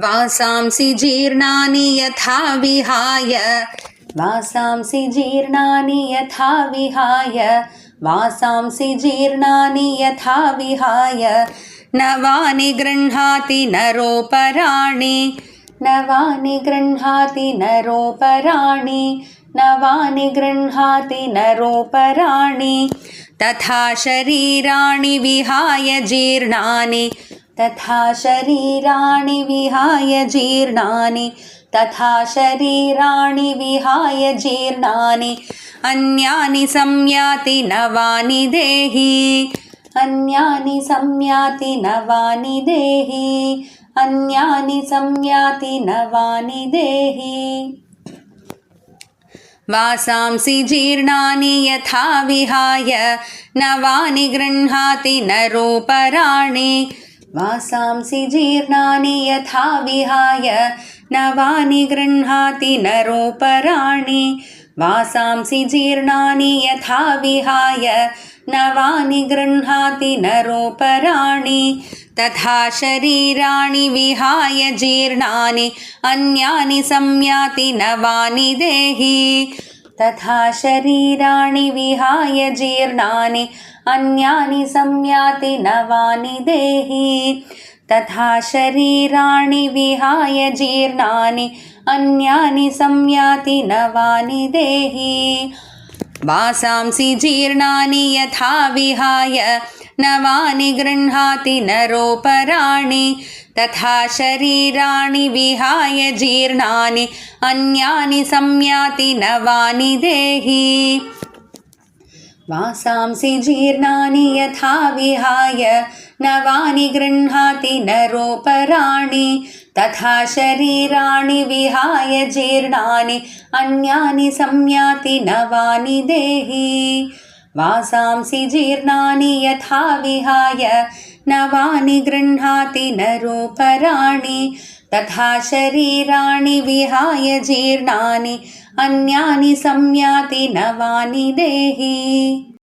वासांसि जीर्णानि यथा विहाय वासांसि जीर्णानि यथा विहाय वासांसि जीर्णानि यथा विहाय नवानि गृह्णाति नरोपराणि नवानि गृह्णाति नरोपराणि नवानि गृह्णाति नरोपराणि तथा शरीराणि विहाय जीर्णानि तथा शरीराणि विहाय जीर्णानि तथा शरीराणि विहाय जीर्णानि अन्यानि संयाति नवानि देहि अन्यानि संयाति नवानि देहि अन्यानि संयाति नवानि देहि वासांसि जीर्णानि यथा विहाय नवानि गृह्णाति नरोपराणि वासांसि जीर्णानि यथा विहाय नवानि गृह्णाति नरोपराणि वासांसि जीर्णानि यथा विहाय नवानि गृह्णाति नरोपराणि तथा शरीराणि विहाय जीर्णानि अन्यानि संयाति नवानि देहि तथा शरीराणि विहाय जीर्णानि अन्यानि संयाति नवानि देहि तथा शरीराणि विहाय जीर्णानि अन्यानि संयाति नवानि देहि वासांसि जीर्णानि यथा विहाय नवानि गृह्णाति नरोपराणि तथा शरीराणि विहाय जीर्णानि अन्यानि संयाति नवानि देहि वासांसि जीर्णानि यथा विहाय नवानि गृह्णाति नरोपराणि तथा शरीराणि विहाय जीर्णानि अन्यानि संयाति नवानि देहि वासांसि जीर्णानि यथा विहाय नवानि गृह्णाति नरोपराणि तथा शरीराणि विहाय जीर्णानि अन्यानि संयाति नवानि देहि।